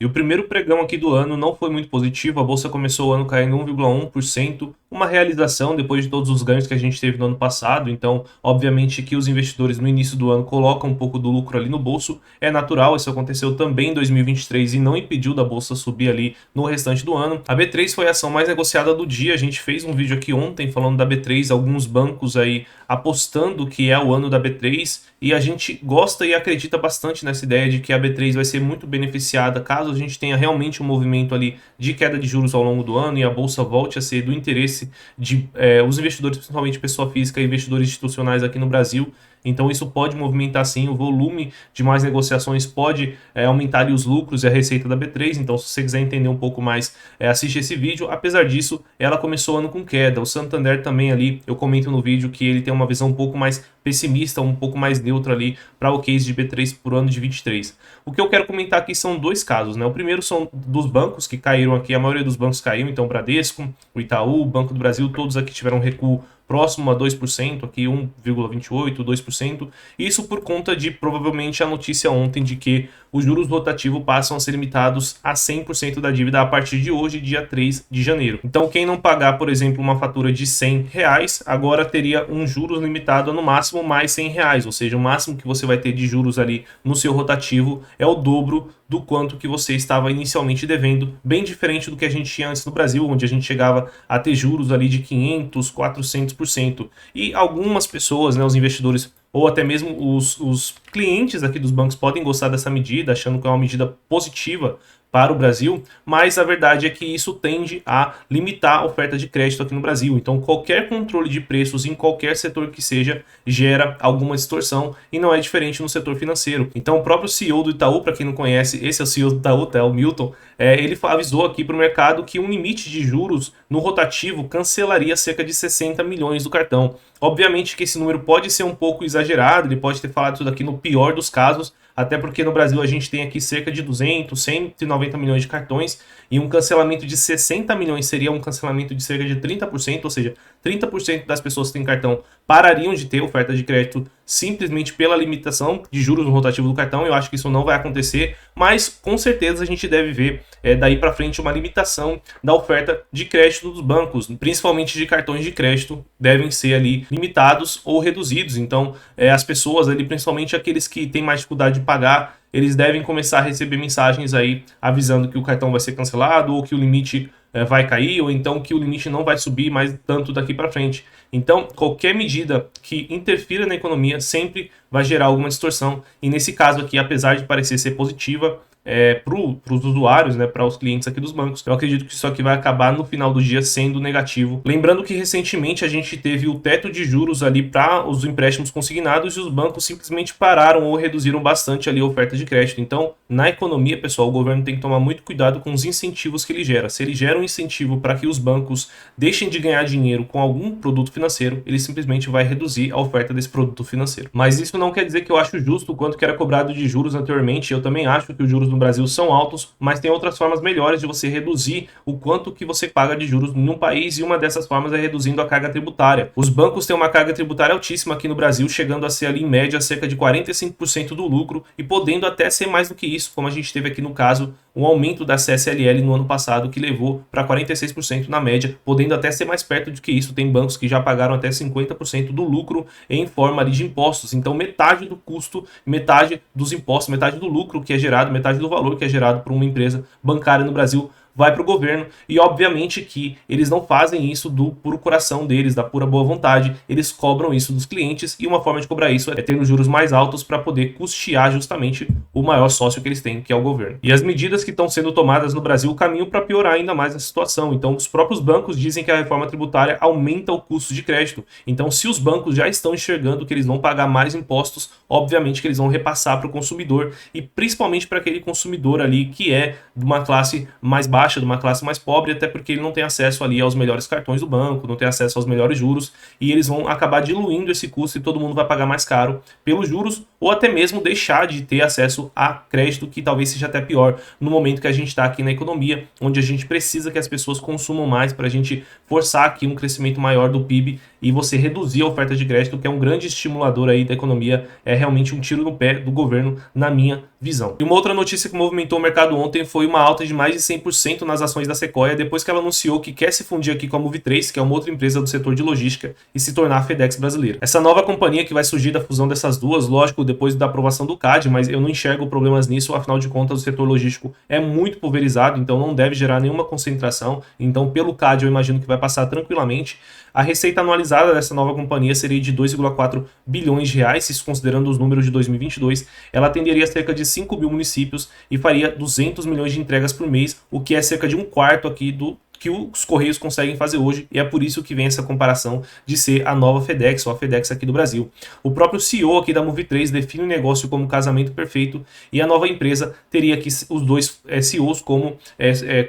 E o primeiro pregão aqui do ano não foi muito positivo, a bolsa começou o ano caindo 1,1%, uma realização depois de todos os ganhos que a gente teve no ano passado, então obviamente que os investidores no início do ano colocam um pouco do lucro ali no bolso, é natural, isso aconteceu também em 2023 e não impediu da bolsa subir ali no restante do ano. A B3 foi a ação mais negociada do dia, a gente fez um vídeo aqui ontem falando da B3, alguns bancos aí apostando que é o ano da B3, e a gente gosta e acredita bastante nessa ideia de que a B3 vai ser muito beneficiada caso a gente tenha realmente um movimento ali de queda de juros ao longo do ano e a bolsa volte a ser do interesse de os investidores, principalmente pessoa física e investidores institucionais aqui no Brasil. Então isso pode movimentar sim, o volume de mais negociações pode aumentar ali os lucros e a receita da B3. Então se você quiser entender um pouco mais, assiste esse vídeo. Apesar disso, ela começou o ano com queda. O Santander também ali, eu comento no vídeo que ele tem uma visão um pouco mais pessimista, um pouco mais neutra ali para o case de B3 por ano de 23. O que eu quero comentar aqui são dois casos, né? O primeiro são dos bancos que caíram aqui, a maioria dos bancos caiu, então o Bradesco, o Itaú, o Banco do Brasil, todos aqui tiveram um recuo próximo a 2%, aqui 1,28%, 2%. Isso por conta de provavelmente a notícia ontem de que os juros rotativos passam a ser limitados a 100% da dívida a partir de hoje, dia 3 de janeiro. Então quem não pagar, por exemplo, uma fatura de R$ 100, agora teria um juros limitado a no máximo mais R$ 100, ou seja, o máximo que você vai ter de juros ali no seu rotativo é o dobro do quanto que você estava inicialmente devendo, bem diferente do que a gente tinha antes no Brasil, onde a gente chegava a ter juros ali de 500, 400%. E algumas pessoas, né, os investidores ou até mesmo os clientes aqui dos bancos podem gostar dessa medida, achando que é uma medida positiva para o Brasil, mas a verdade é que isso tende a limitar a oferta de crédito aqui no Brasil. Então, qualquer controle de preços em qualquer setor que seja gera alguma distorção e não é diferente no setor financeiro. Então, o próprio CEO do Itaú, para quem não conhece, esse é o CEO do Itaú, tá? O Milton, ele avisou aqui para o mercado que um limite de juros no rotativo cancelaria cerca de 60 milhões do cartão. Obviamente que esse número pode ser um pouco exagerado, ele pode ter falado isso daqui no pior dos casos, até porque no Brasil a gente tem aqui cerca de 200, 190 milhões de cartões e um cancelamento de 60 milhões seria um cancelamento de cerca de 30%, ou seja, 30% das pessoas que têm cartão parariam de ter oferta de crédito simplesmente pela limitação de juros no rotativo do cartão. Eu acho que isso não vai acontecer, mas com certeza a gente deve ver daí para frente uma limitação da oferta de crédito dos bancos, principalmente de cartões de crédito, devem ser ali limitados ou reduzidos. Então, as pessoas ali, principalmente aqueles que têm mais dificuldade de pagar, eles devem começar a receber mensagens aí avisando que o cartão vai ser cancelado ou que o limite vai cair, ou então que o limite não vai subir mais tanto daqui para frente. Então, qualquer medida que interfira na economia sempre vai gerar alguma distorção. E nesse caso aqui, apesar de parecer ser positiva, para os usuários, né, para os clientes aqui dos bancos, eu acredito que isso aqui vai acabar no final do dia sendo negativo. Lembrando que recentemente a gente teve o teto de juros ali para os empréstimos consignados e os bancos simplesmente pararam ou reduziram bastante ali a oferta de crédito. Então, na economia, pessoal, o governo tem que tomar muito cuidado com os incentivos que ele gera. Se ele gera um incentivo para que os bancos deixem de ganhar dinheiro com algum produto financeiro, ele simplesmente vai reduzir a oferta desse produto financeiro. Mas isso não quer dizer que eu acho justo o quanto que era cobrado de juros anteriormente. Eu também acho que os juros no Brasil são altos, mas tem outras formas melhores de você reduzir o quanto que você paga de juros em um país, e uma dessas formas é reduzindo a carga tributária. Os bancos têm uma carga tributária altíssima aqui no Brasil, chegando a ser ali em média cerca de 45% do lucro e podendo até ser mais do que isso, como a gente teve aqui no caso um aumento da CSLL no ano passado que levou para 46% na média, podendo até ser mais perto do que isso. Tem bancos que já pagaram até 50% do lucro em forma ali de impostos. Então metade do custo, metade dos impostos, metade do lucro que é gerado, metade do valor que é gerado por uma empresa bancária no Brasil vai para o governo. E obviamente que eles não fazem isso do puro coração deles, da pura boa vontade, eles cobram isso dos clientes, e uma forma de cobrar isso é ter os juros mais altos para poder custear justamente o maior sócio que eles têm, que é o governo. E as medidas que estão sendo tomadas no Brasil caminham para piorar ainda mais a situação. Então os próprios bancos dizem que a reforma tributária aumenta o custo de crédito. Então se os bancos já estão enxergando que eles vão pagar mais impostos, obviamente que eles vão repassar para o consumidor, e principalmente para aquele consumidor ali que é de uma classe mais baixa, de uma classe mais pobre, até porque ele não tem acesso ali aos melhores cartões do banco, não tem acesso aos melhores juros, e eles vão acabar diluindo esse custo e todo mundo vai pagar mais caro pelos juros ou até mesmo deixar de ter acesso a crédito, que talvez seja até pior no momento que a gente está aqui na economia, onde a gente precisa que as pessoas consumam mais para a gente forçar aqui um crescimento maior do PIB e você reduzir a oferta de crédito, que é um grande estimulador aí da economia, é realmente um tiro no pé do governo, na minha visão. E uma outra notícia que movimentou o mercado ontem foi uma alta de mais de 100% nas ações da Sequoia, depois que ela anunciou que quer se fundir aqui com a Move3, que é uma outra empresa do setor de logística, e se tornar a FedEx brasileira. Essa nova companhia que vai surgir da fusão dessas duas, lógico, depois da aprovação do CAD, mas eu não enxergo problemas nisso, afinal de contas o setor logístico é muito pulverizado, então não deve gerar nenhuma concentração, então pelo CAD eu imagino que vai passar tranquilamente. A receita anualizada dessa nova companhia seria de 2,4 bilhões de reais, isso considerando os números de 2022. Ela atenderia cerca de 5 mil municípios e faria 200 milhões de entregas por mês, o que é cerca de um quarto aqui do que os Correios conseguem fazer hoje, e é por isso que vem essa comparação de ser a nova FedEx, ou a FedEx aqui do Brasil. O próprio CEO aqui da Move3 define o negócio como casamento perfeito, e a nova empresa teria aqui os dois CEOs como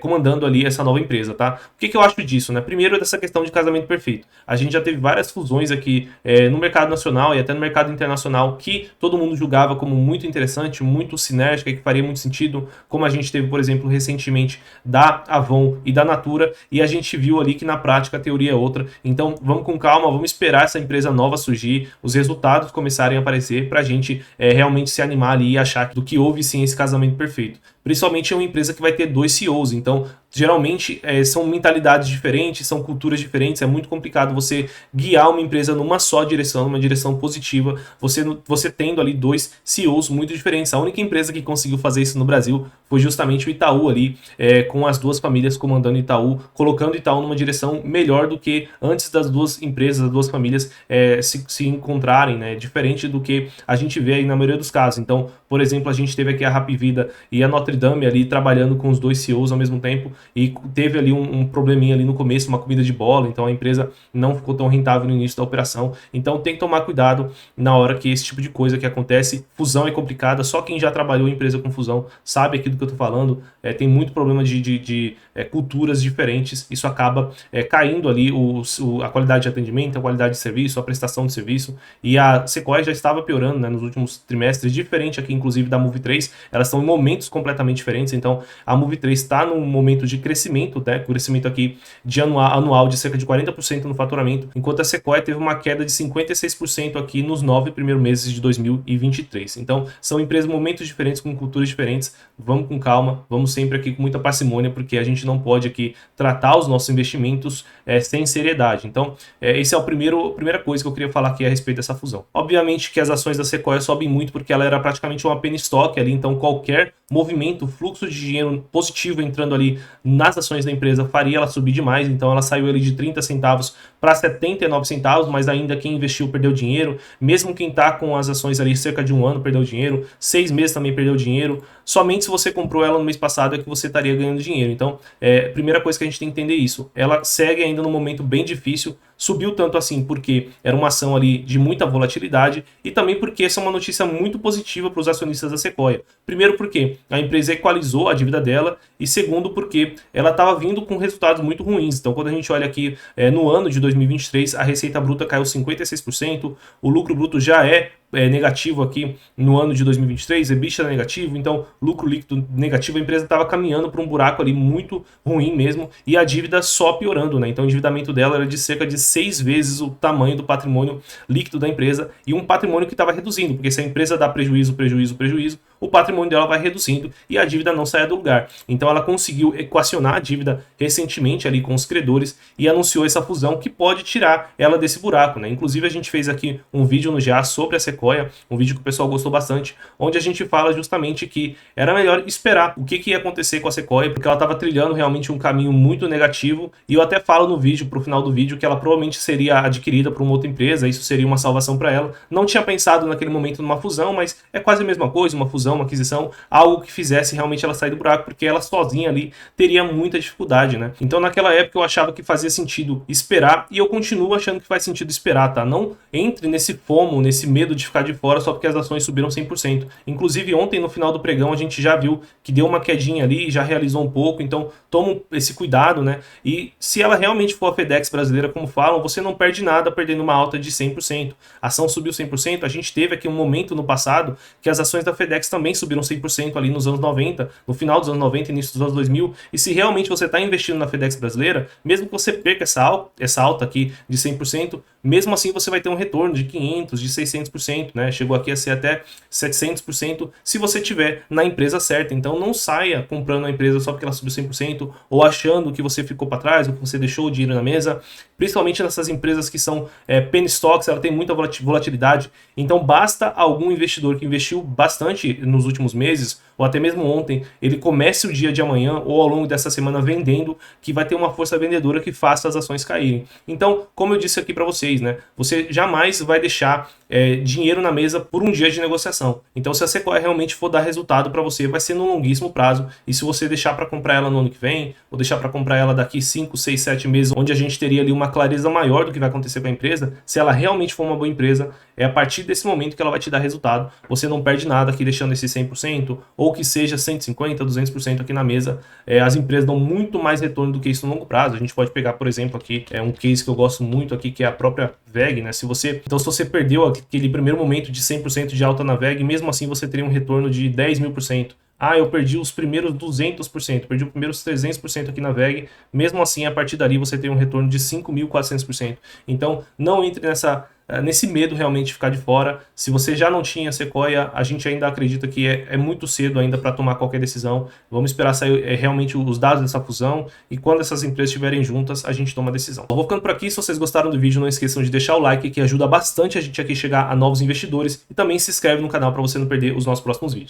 comandando ali essa nova empresa, tá? O que eu acho disso, né? Primeiro, dessa questão de casamento perfeito. A gente já teve várias fusões aqui no mercado nacional e até no mercado internacional que todo mundo julgava como muito interessante, muito sinérgica e que faria muito sentido, como a gente teve, por exemplo, recentemente da Avon e da Natura, e a gente viu ali que na prática a teoria é outra. Então vamos com calma, vamos esperar essa empresa nova surgir, os resultados começarem a aparecer pra gente realmente se animar ali e achar do que houve sim esse casamento perfeito. Principalmente é uma empresa que vai ter dois CEOs, então geralmente são mentalidades diferentes, são culturas diferentes, é muito complicado você guiar uma empresa numa só direção, numa direção positiva, você tendo ali dois CEOs muito diferentes. A única empresa que conseguiu fazer isso no Brasil foi justamente o Itaú ali, com as duas famílias comandando Itaú, colocando Itaú numa direção melhor do que antes das duas empresas, das duas famílias se encontrarem, né? Diferente do que a gente vê aí na maioria dos casos. Então, por exemplo, a gente teve aqui a Hapvida e a Notre Dame ali trabalhando com os dois CEOs ao mesmo tempo, e teve ali um probleminha ali no começo, uma comida de bola, então a empresa não ficou tão rentável no início da operação. Então tem que tomar cuidado na hora que esse tipo de coisa que acontece. Fusão é complicada, só quem já trabalhou em empresa com fusão sabe aqui do que eu tô falando. Tem muito problema de culturas diferentes, isso acaba caindo ali a qualidade de atendimento, a qualidade de serviço, a prestação de serviço, e a Sequoia já estava piorando, né, nos últimos trimestres, diferente aqui inclusive da Move3, elas estão em momentos completamente diferentes. Então a Move3 está num momento de crescimento, né, crescimento aqui de anual de cerca de 40% no faturamento, enquanto a Sequoia teve uma queda de 56% aqui nos 9 primeiros meses de 2023. Então são empresas em momentos diferentes, com culturas diferentes. Vamos com calma, vamos sempre aqui com muita parcimônia, porque a gente não pode aqui tratar os nossos investimentos sem seriedade. Então esse é a primeira coisa que eu queria falar aqui a respeito dessa fusão. Obviamente que as ações da Sequoia sobem muito porque ela era praticamente uma penny stock ali, então qualquer movimento, fluxo de dinheiro positivo entrando ali nas ações da empresa faria ela subir demais. Então ela saiu ali de 30 centavos para 79 centavos, mas ainda quem investiu perdeu dinheiro, mesmo quem está com as ações ali cerca de um ano perdeu dinheiro, 6 meses também perdeu dinheiro. Somente se você comprou ela no mês passado é que você estaria ganhando dinheiro. Então, primeira coisa que a gente tem que entender isso, ela segue ainda num momento bem difícil. Subiu tanto assim porque era uma ação ali de muita volatilidade, e também porque essa é uma notícia muito positiva para os acionistas da Sequoia. Primeiro porque a empresa equalizou a dívida dela, e segundo porque ela estava vindo com resultados muito ruins. Então quando a gente olha aqui no ano de 2023, a receita bruta caiu 56%, o lucro bruto já é negativo aqui no ano de 2023, EBITDA negativo, então lucro líquido negativo. A empresa estava caminhando para um buraco ali muito ruim mesmo, e a dívida só piorando, né? Então o endividamento dela era de cerca de 6 vezes o tamanho do patrimônio líquido da empresa, e um patrimônio que estava reduzindo, porque se a empresa dá prejuízo, o patrimônio dela vai reduzindo e a dívida não sai do lugar. Então ela conseguiu equacionar a dívida recentemente ali com os credores e anunciou essa fusão que pode tirar ela desse buraco, né? Inclusive a gente fez aqui um vídeo no GA sobre a Sequoia, um vídeo que o pessoal gostou bastante, onde a gente fala justamente que era melhor esperar o que ia acontecer com a Sequoia, porque ela estava trilhando realmente um caminho muito negativo, e eu até falo no vídeo, pro final do vídeo, que ela provavelmente seria adquirida por uma outra empresa, isso seria uma salvação para ela. Não tinha pensado naquele momento numa fusão, mas é quase a mesma coisa, uma fusão fusão, uma aquisição, algo que fizesse realmente ela sair do buraco, porque ela sozinha ali teria muita dificuldade, né? Então naquela época eu achava que fazia sentido esperar, e eu continuo achando que faz sentido esperar, tá? Não entre nesse FOMO, nesse medo de ficar de fora só porque as ações subiram 100%. Inclusive ontem no final do pregão a gente já viu que deu uma quedinha ali, já realizou um pouco, então toma esse cuidado, né? E se ela realmente for a FedEx brasileira, como falam, você não perde nada perdendo uma alta de 100%. A ação subiu 100%, a gente teve aqui um momento no passado que as ações da FedEx também subiram 100% ali nos anos 90, no final dos anos 90, início dos anos 2000, e se realmente você está investindo na FedEx brasileira, mesmo que você perca essa alta aqui de 100%, mesmo assim você vai ter um retorno de 500%, de 600%, né? Chegou aqui a ser até 700% se você tiver na empresa certa. Então não saia comprando a empresa só porque ela subiu 100% ou achando que você ficou para trás ou que você deixou o dinheiro na mesa, principalmente nessas empresas que são penny stocks, ela tem muita volatilidade. Então basta algum investidor que investiu bastante nos últimos meses ou até mesmo ontem, ele comece o dia de amanhã ou ao longo dessa semana vendendo, que vai ter uma força vendedora que faça as ações caírem. Então, como eu disse aqui para vocês, né, você jamais vai deixar dinheiro na mesa por um dia de negociação. Então, se a Sequoia realmente for dar resultado para você, vai ser no longuíssimo prazo. E se você deixar para comprar ela no ano que vem, ou deixar para comprar ela daqui 5, 6, 7 meses, onde a gente teria ali uma clareza maior do que vai acontecer com a empresa, se ela realmente for uma boa empresa, é a partir desse momento que ela vai te dar resultado. Você não perde nada aqui deixando esse 100%, ou que seja 150%, 200% aqui na mesa. As empresas dão muito mais retorno do que isso no longo prazo. A gente pode pegar, por exemplo, aqui um case que eu gosto muito aqui, que é a própria VEG, né? Se você perdeu aquele primeiro momento de 100% de alta na VEG, mesmo assim você teria um retorno de 10.000%. Ah, eu perdi os primeiros 200%, perdi os primeiros 300% aqui na VEG, mesmo assim, a partir dali você tem um retorno de 5.400%. Então, não entre nesse medo realmente de ficar de fora. Se você já não tinha Sequoia, a gente ainda acredita que é muito cedo ainda para tomar qualquer decisão. Vamos esperar sair realmente os dados dessa fusão, e quando essas empresas estiverem juntas, a gente toma a decisão. Eu vou ficando por aqui. Se vocês gostaram do vídeo, não esqueçam de deixar o like, que ajuda bastante a gente aqui a chegar a novos investidores, e também se inscreve no canal para você não perder os nossos próximos vídeos.